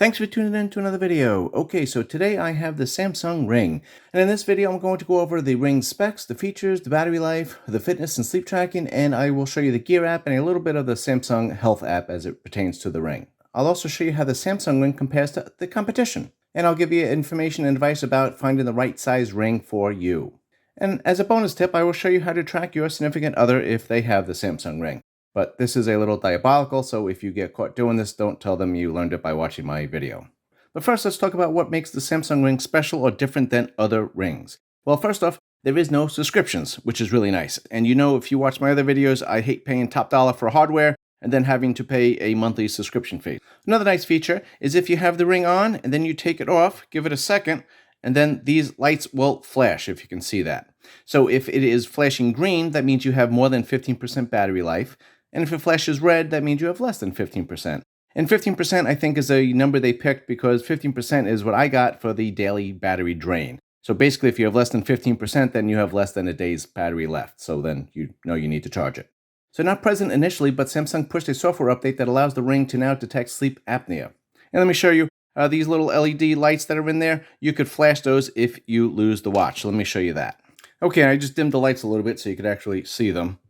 Thanks for tuning in to another video. Okay, so today I have the Samsung Ring. And in this video, I'm going to go over the Ring specs, the features, the battery life, the fitness and sleep tracking, and I will show you the Gear app and a little bit of the Samsung Health app as it pertains to the Ring. I'll also show you how the Samsung Ring compares to the competition. And I'll give you information and advice about finding the right size ring for you. And as a bonus tip, I will show you how to track your significant other if they have the Samsung Ring. But this is a little diabolical, so if you get caught doing this, don't tell them you learned it by watching my video. But first, let's talk about what makes the Samsung Ring special or different than other rings. Well, first off, there is no subscriptions, which is really nice. And you know, if you watch my other videos, I hate paying top dollar for hardware and then having to pay a monthly subscription fee. Another nice feature is if you have the ring on and then you take it off, give it a second, and then these lights will flash, if you can see that. So if it is flashing green, that means you have more than 15% battery life. And if it flashes red, that means you have less than 15%. And 15% I think is a number they picked because 15% is what I got for the daily battery drain. So basically if you have less than 15%, then you have less than a day's battery left. So then you know you need to charge it. So not present initially, but Samsung pushed a software update that allows the Ring to now detect sleep apnea. And let me show you these little LED lights that are in there. You could flash those if you lose the watch. So let me show you that. Okay, I just dimmed the lights a little bit so you could actually see them.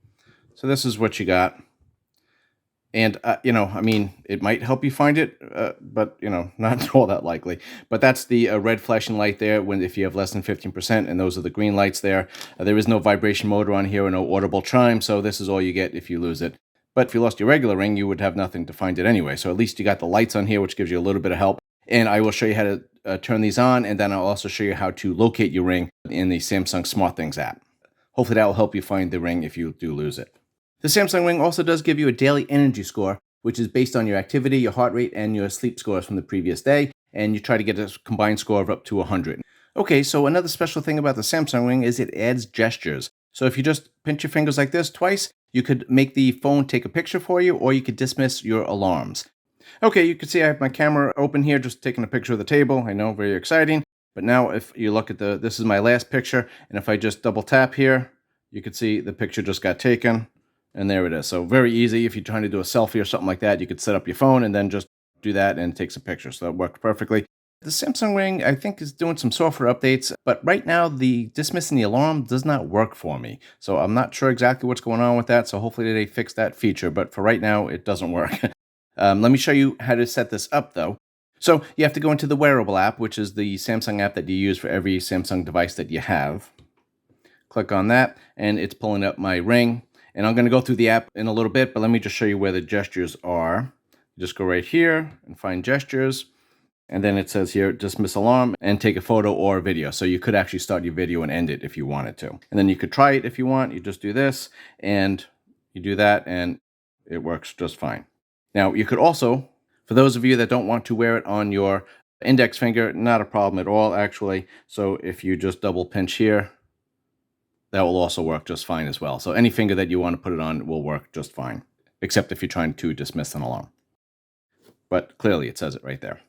So this is what you got. And, it might help you find it, but, not all that likely. But that's the red flashing light there if you have less than 15%, and those are the green lights there. There is no vibration motor on here or no audible chime, so this is all you get if you lose it. But if you lost your regular ring, you would have nothing to find it anyway. So at least you got the lights on here, which gives you a little bit of help. And I will show you how to turn these on, and then I'll also show you how to locate your ring in the Samsung SmartThings app. Hopefully that will help you find the ring if you do lose it. The Samsung Ring also does give you a daily energy score, which is based on your activity, your heart rate, and your sleep scores from the previous day, and you try to get a combined score of up to 100. Okay, so another special thing about the Samsung Ring is it adds gestures. So if you just pinch your fingers like this twice, you could make the phone take a picture for you, or you could dismiss your alarms. Okay, you can see I have my camera open here, just taking a picture of the table. I know, very exciting. But now if you look at this is my last picture, and if I just double tap here, you can see the picture just got taken. And there it is. So very easy. If you're trying to do a selfie or something like that, you could set up your phone and then just do that and it takes a picture. So that worked perfectly. The Samsung Ring, I think, is doing some software updates, but right now the dismissing the alarm does not work for me. So I'm not sure exactly what's going on with that. So hopefully they fix that feature, but for right now, it doesn't work. Let me show you how to set this up though. So you have to go into the Wearable app, which is the Samsung app that you use for every Samsung device that you have. Click on that and it's pulling up my Ring. And I'm going to go through the app in a little bit, but let me just show you where the gestures are. Just go right here and find gestures. And then it says here, dismiss alarm and take a photo or a video. So you could actually start your video and end it if you wanted to. And then you could try it if you want. You just do this and you do that and it works just fine. Now you could also, for those of you that don't want to wear it on your index finger, not a problem at all actually. So if you just double pinch here, that will also work just fine as well. So any finger that you want to put it on will work just fine, except if you're trying to dismiss an alarm. But clearly it says it right there.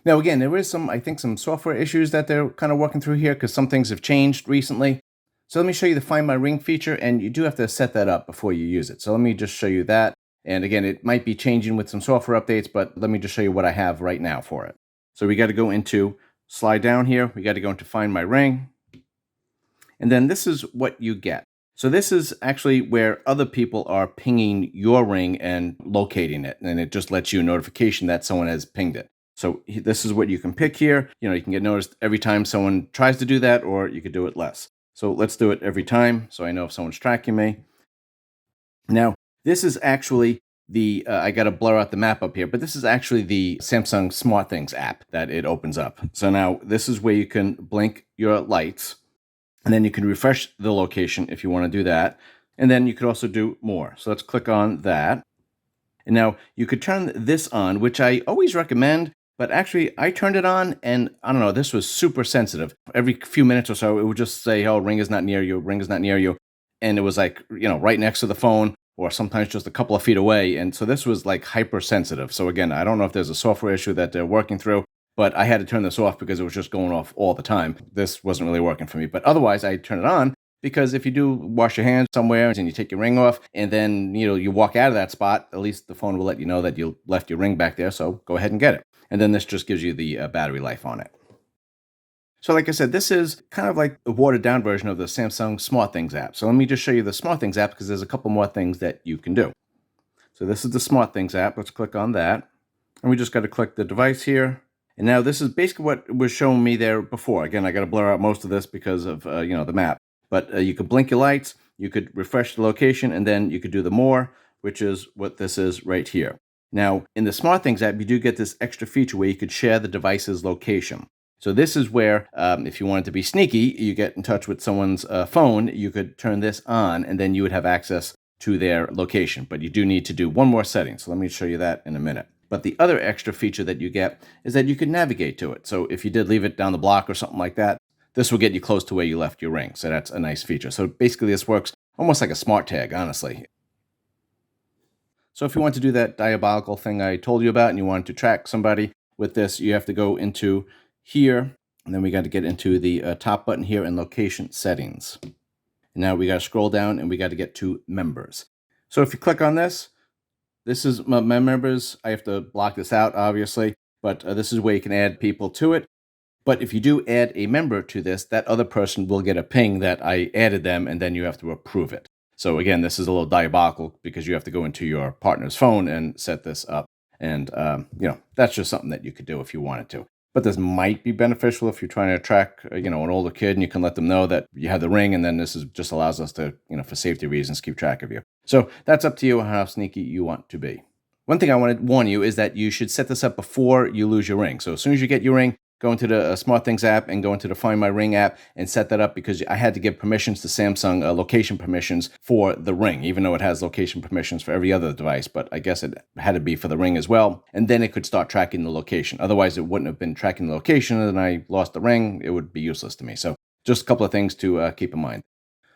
Now again, there is some software issues that they're kind of working through here because some things have changed recently. So let me show you the Find My Ring feature, and you do have to set that up before you use it. So let me just show you that. And again, it might be changing with some software updates, but let me just show you what I have right now for it. So we got to go into, slide down here, we got to go into Find My Ring. And then this is what you get. So this is actually where other people are pinging your ring and locating it. And it just lets you a notification that someone has pinged it. So this is what you can pick here. You can get noticed every time someone tries to do that, or you could do it less. So let's do it every time so I know if someone's tracking me. Now, this is actually I got to blur out the map up here, but this is actually the Samsung SmartThings app that it opens up. So now this is where you can blink your lights. And then you can refresh the location if you want to do that. And then you could also do more. So let's click on that. And now you could turn this on, which I always recommend, but actually I turned it on and I don't know, this was super sensitive. Every few minutes or so, it would just say, oh, ring is not near you, ring is not near you. And it was like, right next to the phone or sometimes just a couple of feet away. And so this was like hypersensitive. So again, I don't know if there's a software issue that they're working through. But I had to turn this off because it was just going off all the time. This wasn't really working for me. But otherwise, I turn it on because if you do wash your hands somewhere and you take your ring off and then, you walk out of that spot, at least the phone will let you know that you left your ring back there. So go ahead and get it. And then this just gives you the battery life on it. So like I said, this is kind of like a watered down version of the Samsung SmartThings app. So let me just show you the SmartThings app because there's a couple more things that you can do. So this is the SmartThings app. Let's click on that. And we just got to click the device here. And now this is basically what was showing me there before. Again, I got to blur out most of this because of the map. But you could blink your lights, you could refresh the location, and then you could do the more, which is what this is right here. Now, in the SmartThings app, you do get this extra feature where you could share the device's location. So this is where, if you wanted to be sneaky, you get in touch with someone's phone, you could turn this on, and then you would have access to their location. But you do need to do one more setting. So let me show you that in a minute. But the other extra feature that you get is that you can navigate to it. So if you did leave it down the block or something like that, this will get you close to where you left your ring. So that's a nice feature. So basically this works almost like a smart tag, honestly. So if you want to do that diabolical thing I told you about and you want to track somebody with this, you have to go into here, and then we got to get into the top button here in location settings. And now we got to scroll down and we got to get to members. So if you click on this, this is my members. I have to block this out, obviously, but this is where you can add people to it. But if you do add a member to this, that other person will get a ping that I added them, and then you have to approve it. So again, this is a little diabolical because you have to go into your partner's phone and set this up. And, that's just something that you could do if you wanted to. But this might be beneficial if you're trying to track, an older kid, and you can let them know that you have the ring, and then this just allows us to, for safety reasons, keep track of you. So that's up to you how sneaky you want to be. One thing I want to warn you is that you should set this up before you lose your ring. So as soon as you get your ring, go into the SmartThings app and go into the Find My Ring app and set that up, because I had to give permissions to Samsung, location permissions for the ring, even though it has location permissions for every other device. But I guess it had to be for the ring as well. And then it could start tracking the location. Otherwise, it wouldn't have been tracking the location, and I lost the ring. It would be useless to me. So just a couple of things to keep in mind.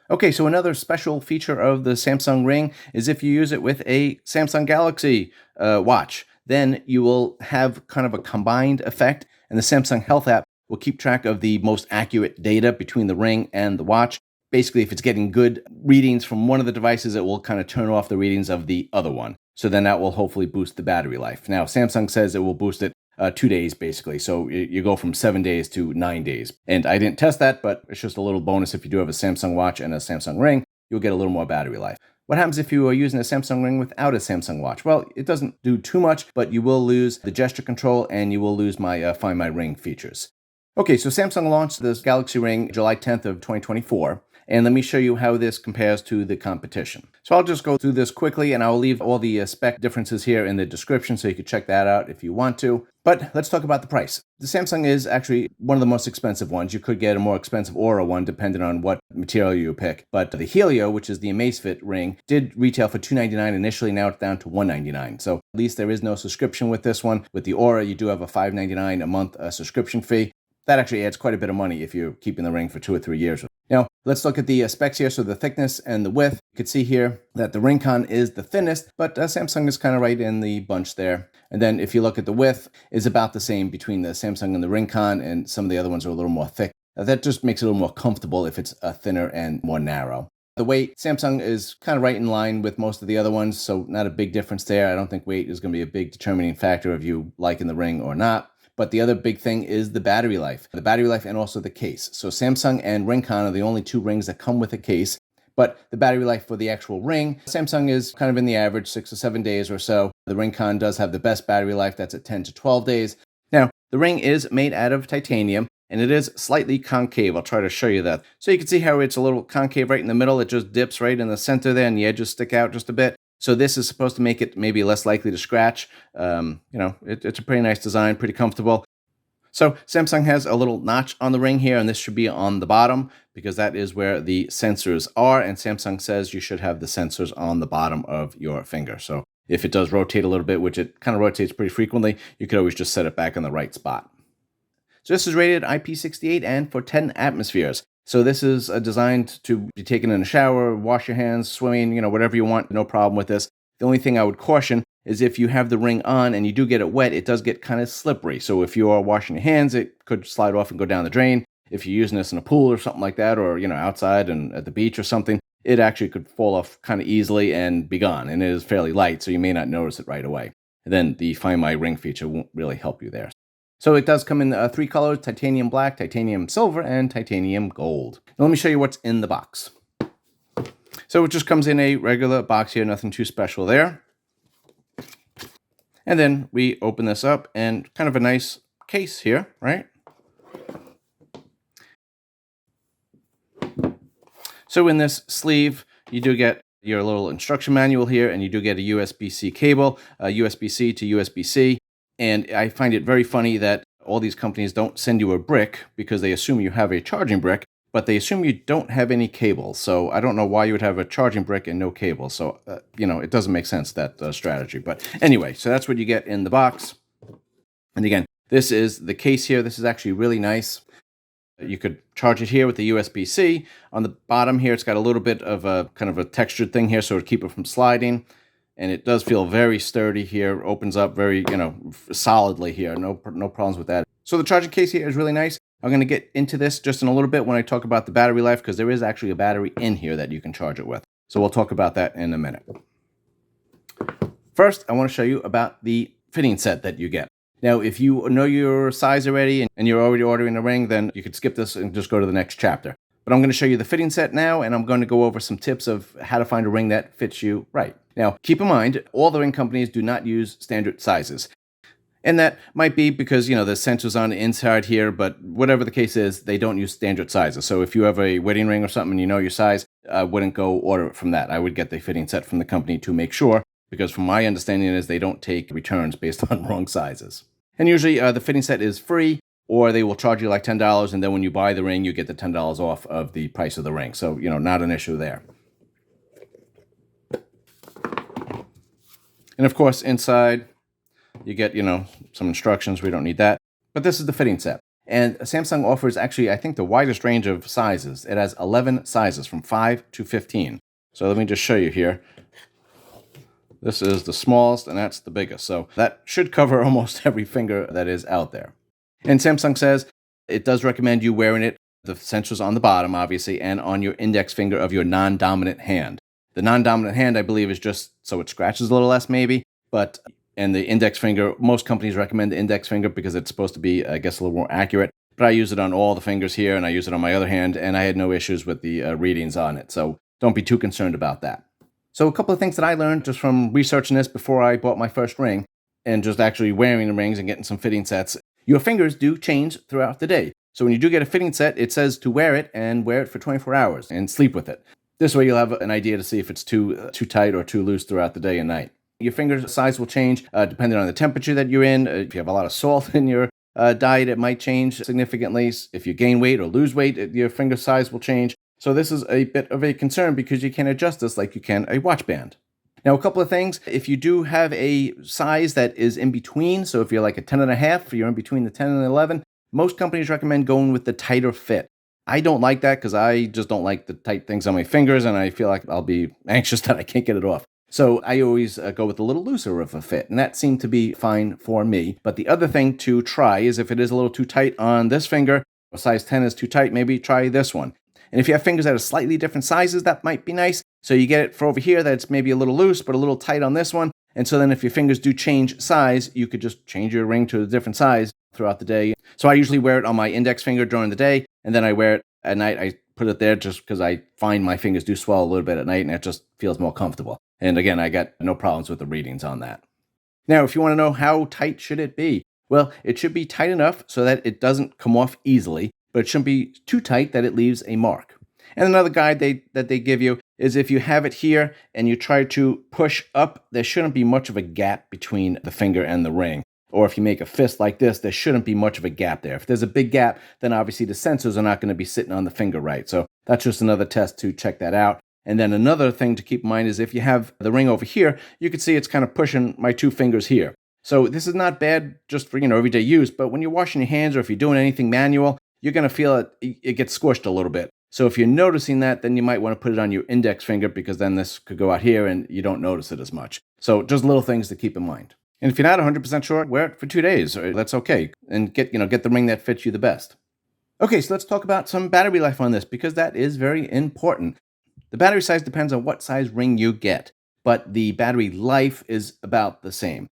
Okay, so another special feature of the Samsung Ring is if you use it with a Samsung Galaxy watch, then you will have kind of a combined effect, and the Samsung Health app will keep track of the most accurate data between the ring and the watch. Basically, if it's getting good readings from one of the devices, it will kind of turn off the readings of the other one. So then that will hopefully boost the battery life. Now, Samsung says it will boost it 2 days, basically. So you go from 7 days to 9 days. And I didn't test that, but it's just a little bonus. If you do have a Samsung watch and a Samsung Ring, you'll get a little more battery life. What happens if you are using a Samsung Ring without a Samsung watch? Well, it doesn't do too much, but you will lose the gesture control and you will lose my Find My Ring features. Okay, so Samsung launched this Galaxy Ring July 10th of 2024. And let me show you how this compares to the competition. So I'll just go through this quickly, and I'll leave all the spec differences here in the description so you can check that out if you want to. But let's talk about the price. The Samsung is actually one of the most expensive ones. You could get a more expensive Oura one depending on what material you pick. But the Helio, which is the Amazfit ring, did retail for $299 initially. Now it's down to $199. So at least there is no subscription with this one. With the Oura, you do have a $599 a month subscription fee. That actually adds quite a bit of money if you're keeping the ring for 2 or 3 years. Now, let's look at the specs here. So the thickness and the width. You can see here that the RingConn is the thinnest, but Samsung is kind of right in the bunch there. And then if you look at the width, is about the same between the Samsung and the RingConn, and some of the other ones are a little more thick. That just makes it a little more comfortable if it's thinner and more narrow. The weight, Samsung is kind of right in line with most of the other ones, so not a big difference there. I don't think weight is going to be a big determining factor of you liking the ring or not. But the other big thing is the battery life. The battery life and also the case. So Samsung and RingConn are the only 2 rings that come with a case. But the battery life for the actual ring, Samsung is kind of in the average 6 or 7 days or so. The RingConn does have the best battery life. That's at 10 to 12 days. Now, the ring is made out of titanium, and it is slightly concave. I'll try to show you that. So you can see how it's a little concave right in the middle. It just dips right in the center there, and the edges stick out just a bit. So this is supposed to make it maybe less likely to scratch. It's a pretty nice design, pretty comfortable. So Samsung has a little notch on the ring here, and this should be on the bottom because that is where the sensors are. And Samsung says you should have the sensors on the bottom of your finger. So if it does rotate a little bit, which it kind of rotates pretty frequently, you could always just set it back in the right spot. So this is rated IP68 and for 10 atmospheres. So this is designed to be taken in a shower, wash your hands, swimming, whatever you want, no problem with this. The only thing I would caution is if you have the ring on and you do get it wet, it does get kind of slippery. So if you are washing your hands, it could slide off and go down the drain. If you're using this in a pool or something like that, or, outside and at the beach or something, it actually could fall off kind of easily and be gone. And it is fairly light, so you may not notice it right away. then the Find My Ring feature won't really help you there. So it does come in 3 colors: titanium black, titanium silver, and titanium gold. Now let me show you what's in the box. So it just comes in a regular box here, nothing too special there. And then we open this up, and kind of a nice case here, right? So in this sleeve, you do get your little instruction manual here, and you do get a USB-C cable, USB-C to USB-C. And I find it very funny that all these companies don't send you a brick because they assume you have a charging brick, but they assume you don't have any cables. So I don't know why you would have a charging brick and no cable. So, it doesn't make sense, that strategy. But anyway, so that's what you get in the box. And again, this is the case here. This is actually really nice. You could charge it here with the USB-C. On the bottom here, it's got a little bit of a kind of a textured thing here, so to keep it from sliding. And it does feel very sturdy here. Opens up very, solidly here. No problems with that. So the charging case here is really nice. I'm going to get into this just in a little bit when I talk about the battery life, because there is actually a battery in here that you can charge it with. So we'll talk about that in a minute. First, I want to show you about the fitting set that you get. Now, if you know your size already and you're already ordering a ring, then you could skip this and just go to the next chapter. But I'm going to show you the fitting set now, and I'm going to go over some tips of how to find a ring that fits you right. Now, keep in mind, all the ring companies do not use standard sizes. And that might be because, there's sensors on the inside here, but whatever the case is, they don't use standard sizes. So if you have a wedding ring or something and you know your size, I wouldn't go order it from that. I would get the fitting set from the company to make sure, because from my understanding is they don't take returns based on wrong sizes. And usually the fitting set is free, or they will charge you like $10, and then when you buy the ring, you get the $10 off of the price of the ring. So, not an issue there. And of course, inside, you get, some instructions. We don't need that. But this is the fitting set. And Samsung offers actually, I think, the widest range of sizes. It has 11 sizes from 5 to 15. So let me just show you here. This is the smallest, and that's the biggest. So that should cover almost every finger that is out there. And Samsung says it does recommend you wearing it, the sensors on the bottom, obviously, and on your index finger of your non-dominant hand. The non-dominant hand, I believe, is just so it scratches a little less, maybe. And the index finger, most companies recommend the index finger because it's supposed to be, I guess, a little more accurate. But I use it on all the fingers here, and I use it on my other hand, and I had no issues with the readings on it. So don't be too concerned about that. So a couple of things that I learned just from researching this before I bought my first ring, and just actually wearing the rings and getting some fitting sets. Your fingers do change throughout the day. So when you do get a fitting set, it says to wear it and wear it for 24 hours and sleep with it. This way you'll have an idea to see if it's too tight or too loose throughout the day and night. Your finger size will change depending on the temperature that you're in. If you have a lot of salt in your diet, it might change significantly. If you gain weight or lose weight, your finger size will change. So this is a bit of a concern because you can adjust this like you can a watch band. Now, a couple of things. If you do have a size that is in between, so if you're like a 10.5, you're in between the 10 and 11, most companies recommend going with the tighter fit. I don't like that because I just don't like the tight things on my fingers, and I feel like I'll be anxious that I can't get it off. So I always go with a little looser of a fit, and that seemed to be fine for me. But the other thing to try is if it is a little too tight on this finger, or size 10 is too tight, maybe try this one. And if you have fingers that are slightly different sizes, that might be nice. So you get it for over here that's maybe a little loose, but a little tight on this one. And so then if your fingers do change size, you could just change your ring to a different size throughout the day. So I usually wear it on my index finger during the day, and then I wear it at night. I put it there just because I find my fingers do swell a little bit at night, and it just feels more comfortable. And again, I got no problems with the readings on that. Now, if you want to know how tight should it be, well, it should be tight enough so that it doesn't come off easily, but it shouldn't be too tight that it leaves a mark. And another guide that they give you is if you have it here and you try to push up, there shouldn't be much of a gap between the finger and the ring. Or if you make a fist like this, there shouldn't be much of a gap there. If there's a big gap, then obviously the sensors are not going to be sitting on the finger right. So that's just another test to check that out. And then another thing to keep in mind is if you have the ring over here, you can see it's kind of pushing my two fingers here. So this is not bad just for, everyday use, but when you're washing your hands or if you're doing anything manual, you're going to feel it gets squished a little bit. So if you're noticing that, then you might want to put it on your index finger because then this could go out here and you don't notice it as much. So just little things to keep in mind. And if you're not 100% sure, wear it for 2 days. That's okay. And get the ring that fits you the best. Okay, so let's talk about some battery life on this because that is very important. The battery size depends on what size ring you get, but the battery life is about the same.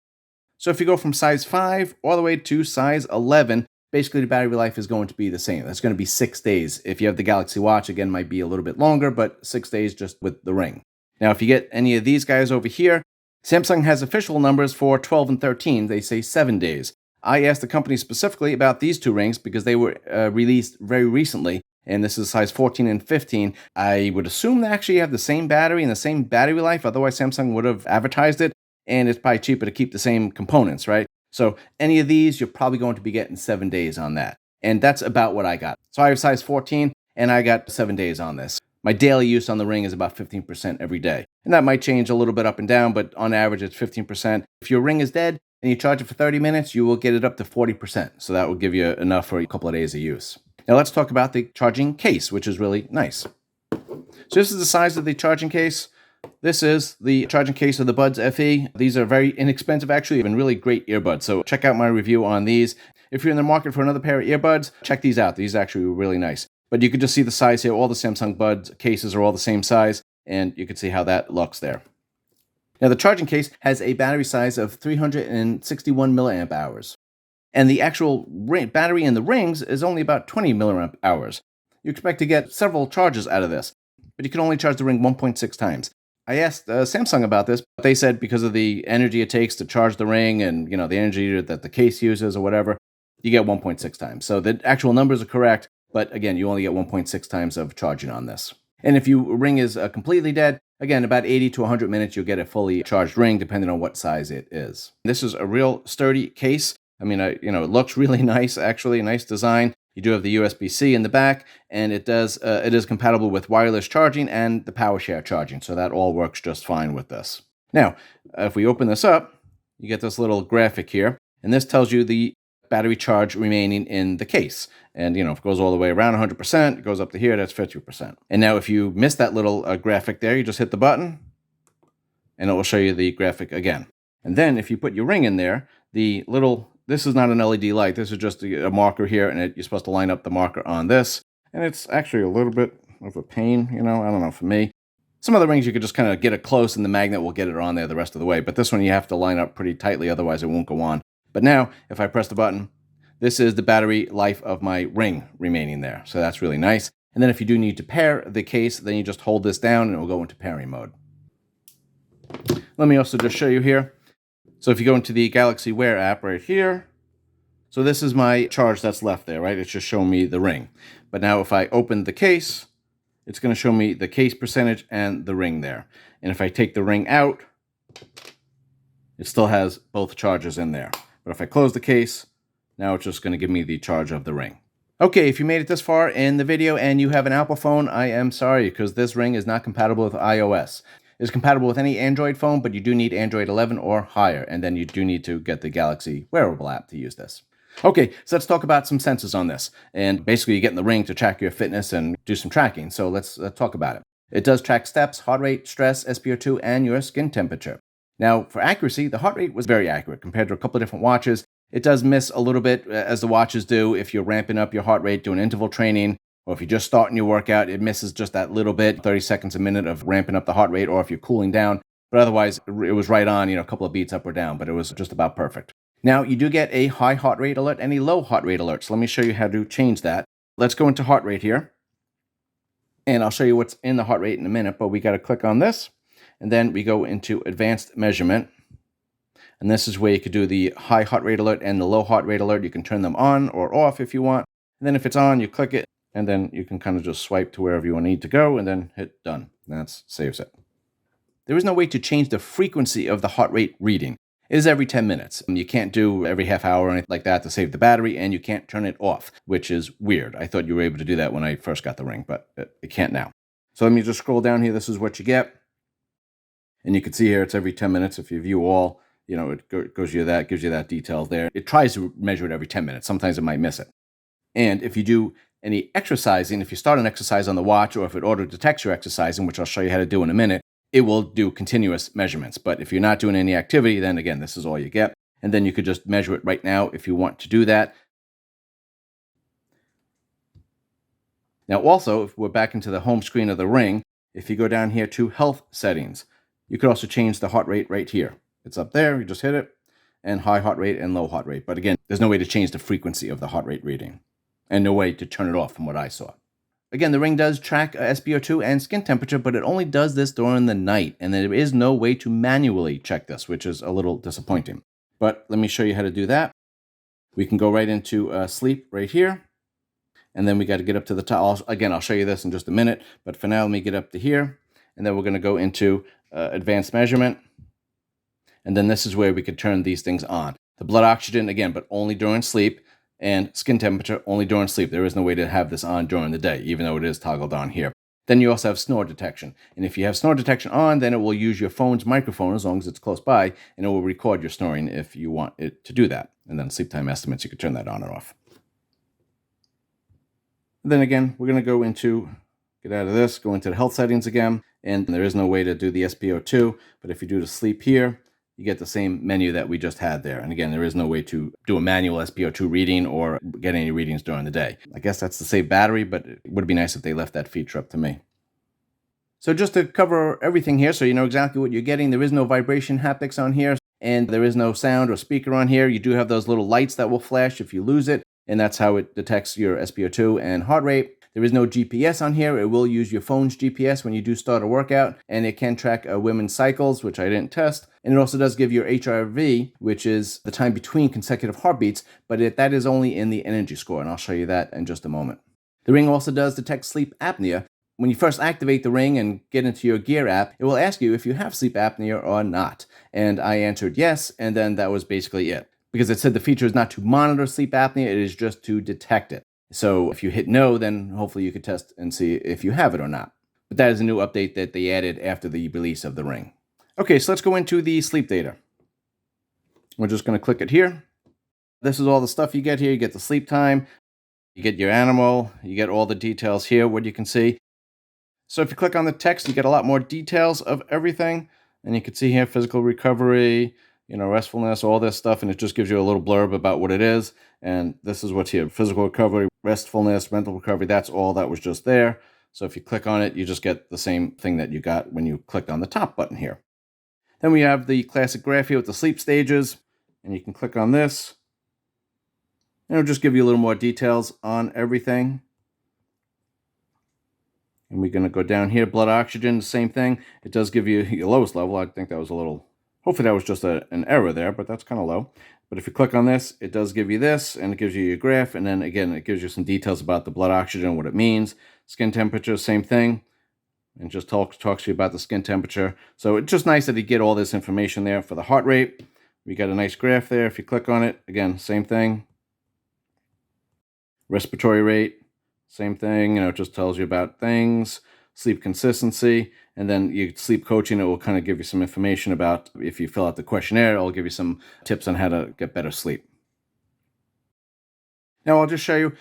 So if you go from size 5 all the way to size 11, basically the battery life is going to be the same. That's going to be 6 days. If you have the Galaxy Watch, again, might be a little bit longer, but 6 days just with the Ring. Now, if you get any of these guys over here, Samsung has official numbers for 12 and 13. They say 7 days. I asked the company specifically about these two rings because they were released very recently, and this is size 14 and 15. I would assume they actually have the same battery and the same battery life, otherwise Samsung would have advertised it, and it's probably cheaper to keep the same components, right? So any of these, you're probably going to be getting 7 days on that. And that's about what I got. So I have size 14, and I got 7 days on this. My daily use on the Ring is about 15% every day. And that might change a little bit up and down, but on average, it's 15%. If your Ring is dead and you charge it for 30 minutes, you will get it up to 40%. So that will give you enough for a couple of days of use. Now let's talk about the charging case, which is really nice. So this is the size of the charging case. This is the charging case of the Buds FE. These are very inexpensive, actually, and really great earbuds. So check out my review on these. If you're in the market for another pair of earbuds, check these out. These actually were really nice. But you can just see the size here. All the Samsung Buds cases are all the same size, and you can see how that looks there. Now, the charging case has a battery size of 361 milliamp hours, and the actual battery in the rings is only about 20 milliamp hours. You expect to get several charges out of this, but you can only charge the Ring 1.6 times. I asked Samsung about this, but they said because of the energy it takes to charge the Ring and the energy that the case uses or whatever, you get 1.6 times. So the actual numbers are correct, but again, you only get 1.6 times of charging on this. And if your Ring is completely dead, again, about 80 to 100 minutes, you'll get a fully charged Ring, depending on what size it is. This is a real sturdy case. I mean, it looks really nice, actually, nice design. You do have the USB-C in the back, and it is compatible with wireless charging and the PowerShare charging, so that all works just fine with this. Now, if we open this up, you get this little graphic here, and this tells you the battery charge remaining in the case. And, if it goes all the way around 100%, it goes up to here, that's 50%. And now if you miss that little graphic there, you just hit the button, and it will show you the graphic again. And then if you put your Ring in there, this is not an LED light, this is just a marker here, and you're supposed to line up the marker on this. And it's actually a little bit of a pain, I don't know, for me. Some other rings you could just kind of get it close and the magnet will get it on there the rest of the way. But this one you have to line up pretty tightly, otherwise it won't go on. But now, if I press the button, this is the battery life of my Ring remaining there. So that's really nice. And then if you do need to pair the case, then you just hold this down and it will go into pairing mode. Let me also just show you here. So if you go into the Galaxy Wear app right here, so this is my charge that's left there, right? It's just showing me the Ring. But now if I open the case, it's going to show me the case percentage and the Ring there. And if I take the Ring out, it still has both charges in there. But if I close the case, now it's just going to give me the charge of the Ring. Okay, if you made it this far in the video and you have an Apple phone, I am sorry, because this Ring is not compatible with iOS. It's compatible with any Android phone, but you do need Android 11 or higher, and then you do need to get the Galaxy Wearable app to use this. Okay, so let's talk about some sensors on this. And basically, you get in the Ring to track your fitness and do some tracking. So let's talk about it. It does track steps, heart rate, stress, SpO2, and your skin temperature. Now, for accuracy, the heart rate was very accurate compared to a couple of different watches. It does miss a little bit, as the watches do, if you're ramping up your heart rate doing interval training, or if you're just starting your workout, it misses just that little bit, 30 seconds a minute of ramping up the heart rate, or if you're cooling down. But otherwise, it was right on, a couple of beats up or down, but it was just about perfect. Now, you do get a high heart rate alert and a low heart rate alert. So let me show you how to change that. Let's go into heart rate here. And I'll show you what's in the heart rate in a minute, but we got to click on this. And then we go into advanced measurement. And this is where you could do the high heart rate alert and the low heart rate alert. You can turn them on or off if you want. And then if it's on, you click it, and then you can kind of just swipe to wherever you need to go and then hit done. That saves it. There is no way to change the frequency of the heart rate reading. It is every 10 minutes. You can't do every half hour or anything like that to save the battery, and you can't turn it off, which is weird. I thought you were able to do that when I first got the Ring, but it can't now. So let me just scroll down here. This is what you get. And you can see here it's every 10 minutes. If you view all, it gives you that detail there. It tries to measure it every 10 minutes. Sometimes it might miss it. And if you do any exercising, if you start an exercise on the watch, or if it auto detects your exercising, which I'll show you how to do in a minute, it will do continuous measurements. But if you're not doing any activity, then again, this is all you get. And then you could just measure it right now if you want to do that. Now also, if we're back into the home screen of the Ring, if you go down here to health settings, you could also change the heart rate right here. It's up there, you just hit it, and high heart rate and low heart rate. But again, there's no way to change the frequency of the heart rate reading and no way to turn it off from what I saw. Again, the Ring does track SpO2 and skin temperature, but it only does this during the night, and there is no way to manually check this, which is a little disappointing. But let me show you how to do that. We can go right into sleep right here, and then we got to get up to the top. Again, I'll show you this in just a minute, but for now, let me get up to here, and then we're going to go into advanced measurement, and then this is where we could turn these things on. The blood oxygen, again, but only during sleep, and skin temperature only during sleep. There is no way to have this on during the day, even though it is toggled on here. Then you also have snore detection. And if you have snore detection on, then it will use your phone's microphone as long as it's close by, and it will record your snoring if you want it to do that. And then sleep time estimates, you can turn that on and off. Then again, we're going to go into, get out of this, go into the health settings again. And there is no way to do the SpO2, but if you do the sleep here, you get the same menu that we just had there. And again, there is no way to do a manual SpO2 reading or get any readings during the day. I guess that's to save battery, but it would be nice if they left that feature up to me. So just to cover everything here, so you know exactly what you're getting, there is no vibration haptics on here, and there is no sound or speaker on here. You do have those little lights that will flash if you lose it, and that's how it detects your SpO2 and heart rate. There is no GPS on here. It will use your phone's GPS when you do start a workout, and it can track women's cycles, which I didn't test. And it also does give your HRV, which is the time between consecutive heartbeats, but that is only in the energy score, and I'll show you that in just a moment. The Ring also does detect sleep apnea. When you first activate the Ring and get into your Gear app, it will ask you if you have sleep apnea or not. And I answered yes, and then that was basically it. Because it said the feature is not to monitor sleep apnea, it is just to detect it. So if you hit no, then hopefully you could test and see if you have it or not. But that is a new update that they added after the release of the Ring. Okay, so let's go into the sleep data. We're just going to click it here. This is all the stuff you get here. You get the sleep time, you get your animal, you get all the details here, what you can see. So if you click on the text, you get a lot more details of everything. And you can see here physical recovery, restfulness, all this stuff, and it just gives you a little blurb about what it is. And this is what's here: physical recovery, restfulness, mental recovery. That's all that was just there. So if you click on it, you just get the same thing that you got when you clicked on the top button here. Then we have the classic graph here with the sleep stages, and you can click on this. And it'll just give you a little more details on everything. And we're going to go down here, blood oxygen, the same thing. It does give you your lowest level. I think that was a little... Hopefully that was just an error there, but that's kind of low. But if you click on this, it does give you this, and it gives you your graph, and then again, it gives you some details about the blood oxygen, what it means. Skin temperature, same thing, and just talks to you about the skin temperature. So it's just nice that you get all this information there. For the heart rate, we got a nice graph there. If you click on it, again, same thing. Respiratory rate, same thing. It just tells you about things. Sleep consistency, and then you sleep coaching. It will kind of give you some information about, if you fill out the questionnaire, it'll give you some tips on how to get better sleep. Now I'll just show you,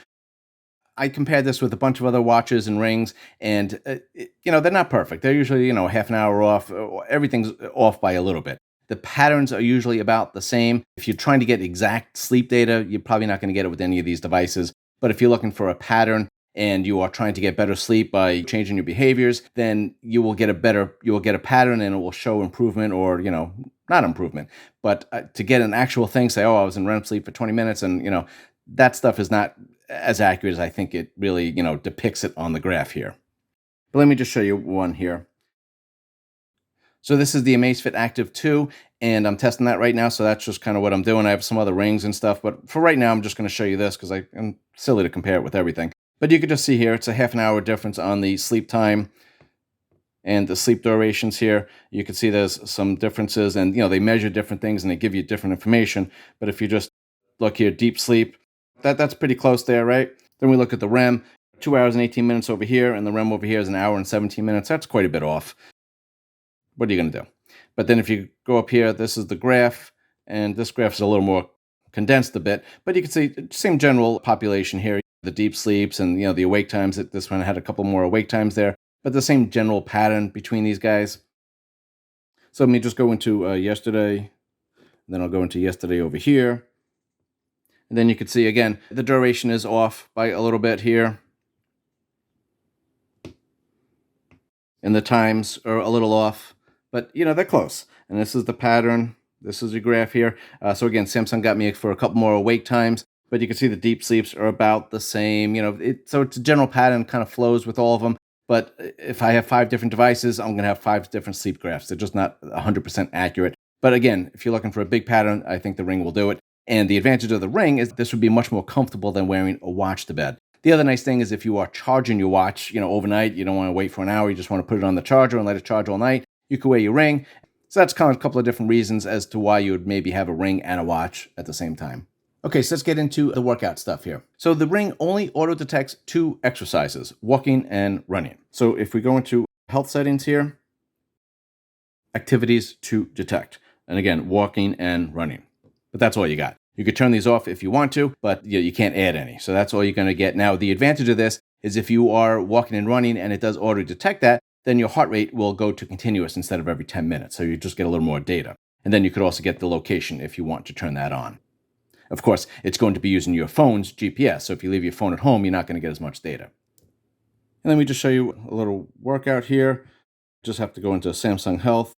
I compared this with a bunch of other watches and rings, and they're not perfect. They're usually half an hour off. Everything's off by a little bit. The patterns are usually about the same. If you're trying to get exact sleep data, you're probably not going to get it with any of these devices. But if you're looking for a pattern, and you are trying to get better sleep by changing your behaviors, then you will get a pattern, and it will show improvement or, not improvement. But to get an actual thing, say, oh, I was in REM sleep for 20 minutes, and, that stuff is not as accurate as I think it really, depicts it on the graph here. But let me just show you one here. So this is the Amazfit Active 2, and I'm testing that right now, so that's just kind of what I'm doing. I have some other rings and stuff, but for right now, I'm just going to show you this because I'm silly to compare it with everything. But you can just see here, it's a half an hour difference on the sleep time and the sleep durations here. You can see there's some differences, and they measure different things and they give you different information. But if you just look here, deep sleep, that's pretty close there, right? Then we look at the REM, 2 hours and 18 minutes over here, and the REM over here is an hour and 17 minutes. That's quite a bit off. What are you going to do? But then if you go up here, this is the graph, and this graph is a little more condensed a bit, but you can see same general population here. The deep sleeps and the awake times. This one had a couple more awake times there, but the same general pattern between these guys. So let me just go into yesterday, then I'll go into yesterday over here, and then you can see again the duration is off by a little bit here, and the times are a little off, but they're close. And this is the pattern. This is your graph here. So again, Samsung got me for a couple more awake times, but you can see the deep sleeps are about the same. So it's a general pattern, kind of flows with all of them. But if I have 5 different devices, I'm going to have 5 different sleep graphs. They're just not 100% accurate. But again, if you're looking for a big pattern, I think the Ring will do it. And the advantage of the Ring is this would be much more comfortable than wearing a watch to bed. The other nice thing is if you are charging your watch, overnight, you don't want to wait for an hour, you just want to put it on the charger and let it charge all night, you could wear your Ring. So that's kind of a couple of different reasons as to why you would maybe have a Ring and a watch at the same time. Okay, so let's get into the workout stuff here. So the Ring only auto detects 2 exercises, walking and running. So if we go into health settings here, activities to detect. And again, walking and running. But that's all you got. You could turn these off if you want to, but you can't add any. So that's all you're going to get. Now, the advantage of this is if you are walking and running and it does auto detect that, then your heart rate will go to continuous instead of every 10 minutes. So you just get a little more data. And then you could also get the location if you want to turn that on. Of course, it's going to be using your phone's GPS. So if you leave your phone at home, you're not going to get as much data. And let me just show you a little workout here. Just have to go into Samsung Health.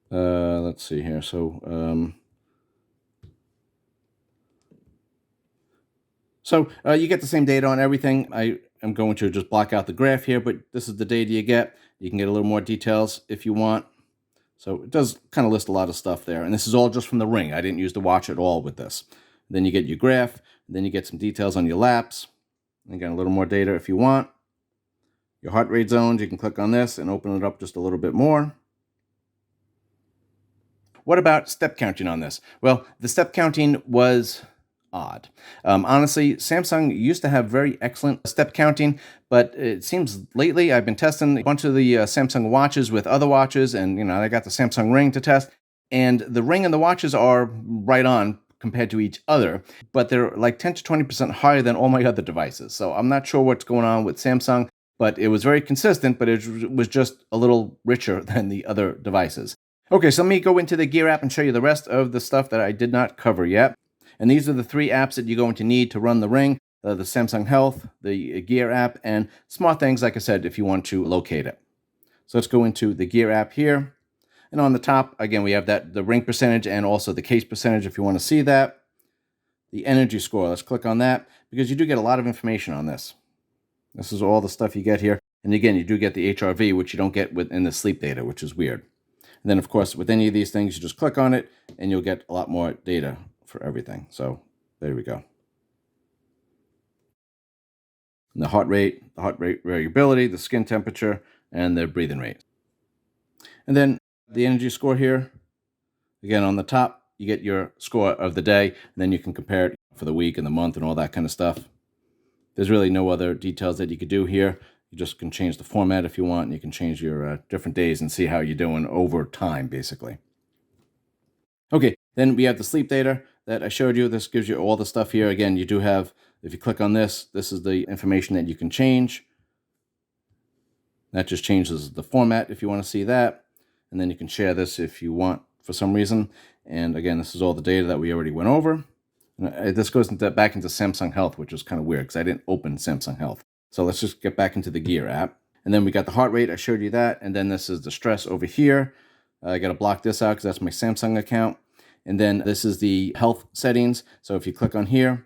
Let's see here. So you get the same data on everything. I am going to just block out the graph here, but this is the data you get. You can get a little more details if you want. So it does kind of list a lot of stuff there. And this is all just from the Ring. I didn't use the watch at all with this. Then you get your graph. Then you get some details on your laps. Again, a little more data if you want. Your heart rate zones, you can click on this and open it up just a little bit more. What about step counting on this? Well, the step counting was odd. Honestly, Samsung used to have very excellent step counting, but it seems lately I've been testing a bunch of the Samsung watches with other watches, and I got the Samsung Ring to test, and the Ring and the watches are right on compared to each other, but they're like 10 to 20% higher than all my other devices. So I'm not sure what's going on with Samsung, but it was very consistent, but it was just a little richer than the other devices. Okay, so let me go into the Gear app and show you the rest of the stuff that I did not cover yet. And these are the 3 apps that you're going to need to run the Ring, the Samsung Health, the Gear app, and SmartThings, like I said, if you want to locate it. So let's go into the Gear app here. And on the top, again, we have the Ring percentage and also the case percentage if you want to see that. The energy score, let's click on that because you do get a lot of information on this. This is all the stuff you get here. And again, you do get the HRV, which you don't get within the sleep data, which is weird. And then, of course, with any of these things, you just click on it and you'll get a lot more data for everything. So there we go. And the heart rate variability, the skin temperature, and the breathing rate. And then the energy score here, again, on the top, you get your score of the day, and then you can compare it for the week and the month and all that kind of stuff. There's really no other details that you could do here. You just can change the format if you want, and you can change your different days and see how you're doing over time, basically. Okay, then we have the sleep data that I showed you. This gives you all the stuff here. Again, you do have, if you click on this, this is the information that you can change. That just changes the format if you want to see that. And then you can share this if you want for some reason. And again, this is all the data that we already went over. And this goes back into Samsung Health, which is kind of weird because I didn't open Samsung Health. So let's just get back into the Gear app. And then we got the heart rate. I showed you that. And then this is the stress over here. I got to block this out because that's my Samsung account. And then this is the health settings. So if you click on here,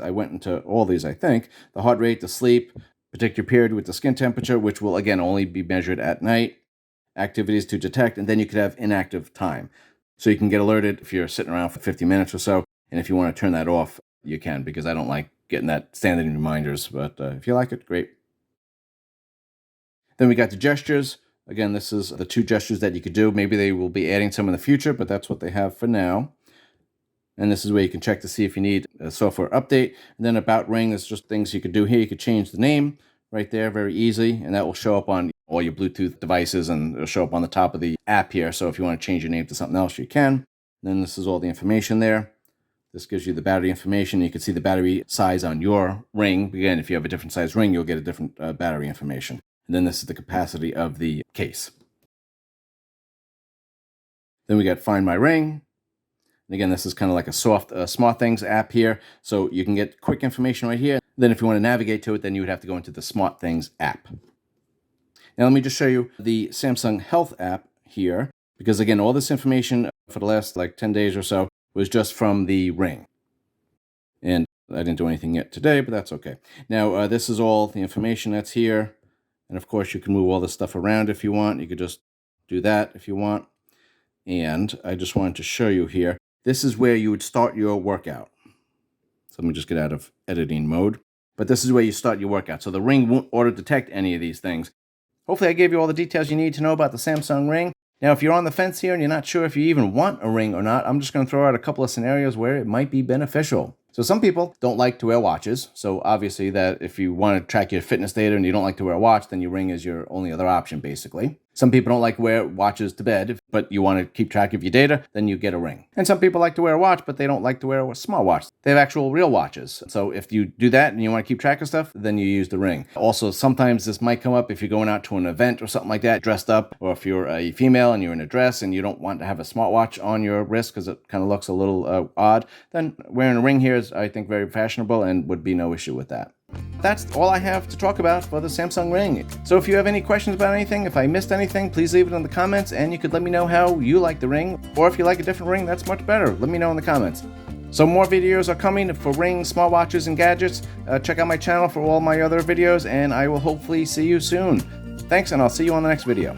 I went into all these, I think. The heart rate, the sleep, predict your period with the skin temperature, which will, again, only be measured at night. Activities to detect. And then you could have inactive time. So you can get alerted if you're sitting around for 50 minutes or so. And if you want to turn that off, you can, because I don't like getting that standing reminders. But if you like it, great. Then we got the gestures. Again, this is the 2 gestures that you could do. Maybe they will be adding some in the future, but that's what they have for now. And this is where you can check to see if you need a software update. And then about Ring, there's just things you could do here. You could change the name right there, very easy. And that will show up on all your Bluetooth devices, and it'll show up on the top of the app here. So if you want to change your name to something else, you can. And then this is all the information there. This gives you the battery information. You can see the battery size on your Ring. Again, if you have a different size Ring, you'll get a different battery information. And then this is the capacity of the case. Then we got Find My Ring. And again, this is kind of like a soft SmartThings app here. So you can get quick information right here. Then if you want to navigate to it, then you would have to go into the SmartThings app. Now let me just show you the Samsung Health app here. Because again, all this information for the last like 10 days or so was just from the Ring. And I didn't do anything yet today, but that's okay. Now, this is all the information that's here. And of course, you can move all this stuff around if you want. You could just do that if you want. And I just wanted to show you here. This is where you would start your workout. So let me just get out of editing mode. But this is where you start your workout. So the Ring won't auto-detect any of these things. Hopefully I gave you all the details you need to know about the Samsung Ring. Now, if you're on the fence here and you're not sure if you even want a Ring or not, I'm just going to throw out a couple of scenarios where it might be beneficial. So some people don't like to wear watches. So obviously that if you want to track your fitness data and you don't like to wear a watch, then your Ring is your only other option, basically. Some people don't like to wear watches to bed, but you want to keep track of your data, then you get a Ring. And some people like to wear a watch, but they don't like to wear a smartwatch. They have actual real watches. So if you do that and you want to keep track of stuff, then you use the Ring. Also, sometimes this might come up if you're going out to an event or something like that, dressed up, or if you're a female and you're in a dress and you don't want to have a smartwatch on your wrist because it kind of looks a little odd, then wearing a Ring here is, I think, very fashionable and would be no issue with that. That's all I have to talk about for the Samsung Ring. So if you have any questions about anything, if I missed anything, please leave it in the comments, and you could let me know how you like the Ring, or if you like a different Ring, that's much better. Let me know in the comments. So more videos are coming for Ring, smartwatches, and gadgets. Check out my channel for all my other videos, and I will hopefully see you soon. Thanks, and I'll see you on the next video.